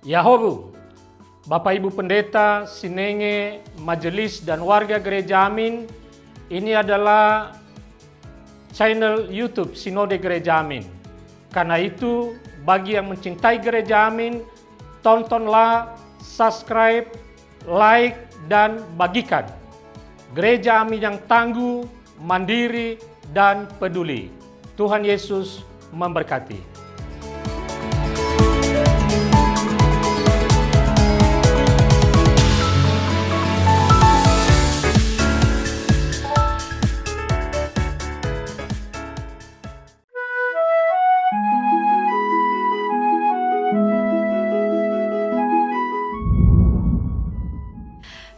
Yahobu, Bapak Ibu Pendeta, Sinenge, Majelis dan warga Gereja Amin, ini adalah channel YouTube Sinode Gereja Amin. Karena itu, bagi yang mencintai Gereja Amin, tontonlah, subscribe, like, dan bagikan. Gereja Amin yang tangguh, mandiri, dan peduli. Tuhan Yesus memberkati.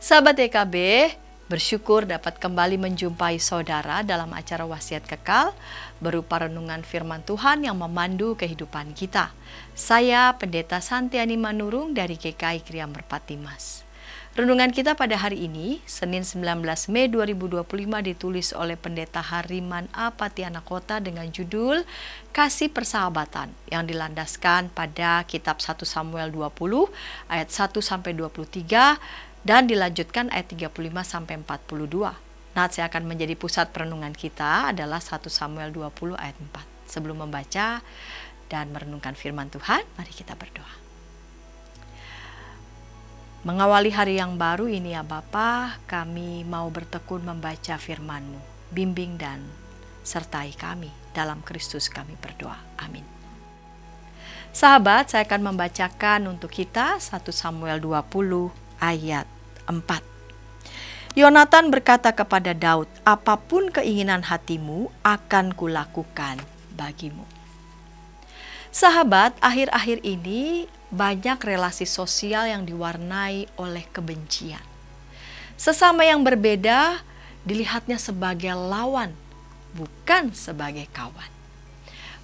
Sahabat EKB, bersyukur dapat kembali menjumpai saudara dalam acara Wasiat Kekal berupa renungan firman Tuhan yang memandu kehidupan kita. Saya Pendeta Santiani Manurung dari GKI Kriya Merpati Mas. Renungan kita pada hari ini, Senin 19 Mei 2025 ditulis oleh Pendeta Hariman A. Patiana Kota dengan judul Kasih Persahabatan yang dilandaskan pada kitab 1 Samuel 20 ayat 1-23 dan dilanjutkan ayat 35-42. Nats yang akan menjadi pusat perenungan kita adalah 1 Samuel 20 ayat 4. Sebelum membaca dan merenungkan firman Tuhan, mari kita berdoa. Mengawali hari yang baru ini ya Bapa, kami mau bertekun membaca firman-Mu. Bimbing dan sertai kami, dalam Kristus kami berdoa. Amin. Sahabat, saya akan membacakan untuk kita 1 Samuel 20 ayat 4. Yonatan berkata kepada Daud, apapun keinginan hatimu akan kulakukan bagimu. Sahabat, akhir-akhir ini banyak relasi sosial yang diwarnai oleh kebencian. Sesama yang berbeda dilihatnya sebagai lawan, bukan sebagai kawan.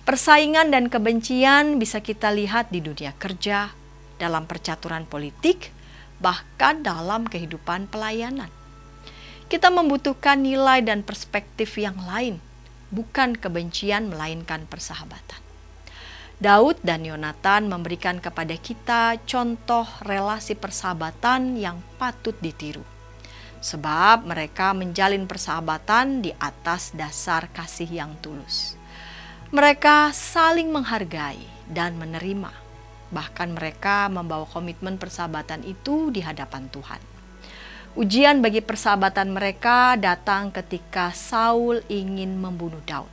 Persaingan dan kebencian bisa kita lihat di dunia kerja, dalam percaturan politik, bahkan dalam kehidupan pelayanan. Kita membutuhkan nilai dan perspektif yang lain, bukan kebencian melainkan persahabatan. Daud dan Yonatan memberikan kepada kita contoh relasi persahabatan yang patut ditiru. Sebab mereka menjalin persahabatan di atas dasar kasih yang tulus. Mereka saling menghargai dan menerima. Bahkan mereka membawa komitmen persahabatan itu di hadapan Tuhan. Ujian bagi persahabatan mereka datang ketika Saul ingin membunuh Daud.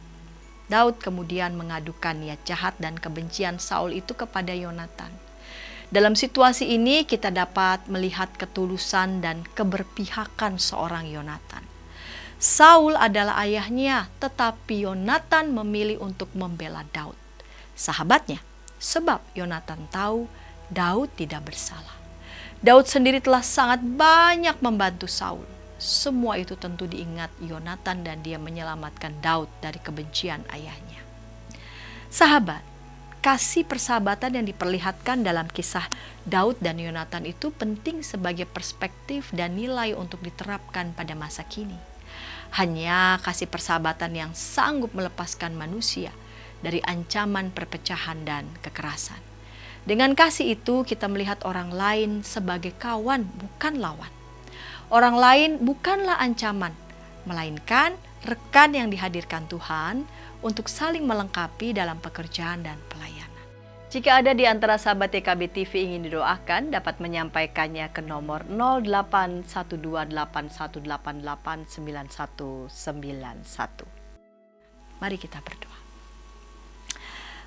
Daud kemudian mengadukan niat jahat dan kebencian Saul itu kepada Yonatan. Dalam situasi ini kita dapat melihat ketulusan dan keberpihakan seorang Yonatan. Saul adalah ayahnya, tetapi Yonatan memilih untuk membela Daud, sahabatnya. Sebab Yonatan tahu Daud tidak bersalah. Daud sendiri telah sangat banyak membantu Saul. Semua itu tentu diingat Yonatan dan dia menyelamatkan Daud dari kebencian ayahnya. Sahabat, kasih persahabatan yang diperlihatkan dalam kisah Daud dan Yonatan itu penting sebagai perspektif dan nilai untuk diterapkan pada masa kini. Hanya kasih persahabatan yang sanggup melepaskan manusia dari ancaman perpecahan dan kekerasan. Dengan kasih itu kita melihat orang lain sebagai kawan, bukan lawan. Orang lain bukanlah ancaman, melainkan rekan yang dihadirkan Tuhan untuk saling melengkapi dalam pekerjaan dan pelayanan. Jika ada di antara sahabat TKB TV ingin didoakan, dapat menyampaikannya ke nomor 081281889191. Mari kita berdoa.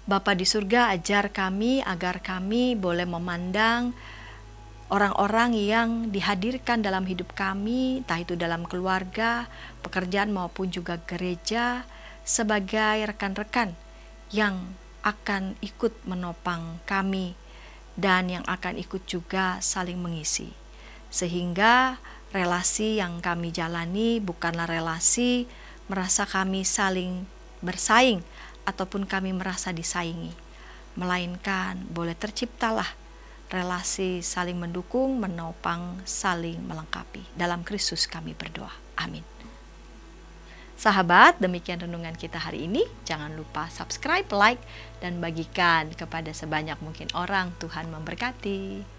Bapa di surga, ajar kami agar kami boleh memandang orang-orang yang dihadirkan dalam hidup kami, entah itu dalam keluarga, pekerjaan maupun juga gereja, sebagai rekan-rekan yang akan ikut menopang kami dan yang akan ikut juga saling mengisi. Sehingga relasi yang kami jalani bukanlah relasi merasa kami saling bersaing, ataupun kami merasa disaingi, melainkan boleh terciptalah relasi saling mendukung, menopang, saling melengkapi. Dalam Kristus kami berdoa. Amin. Sahabat, demikian renungan kita hari ini. Jangan lupa subscribe, like, dan bagikan kepada sebanyak mungkin orang. Tuhan memberkati.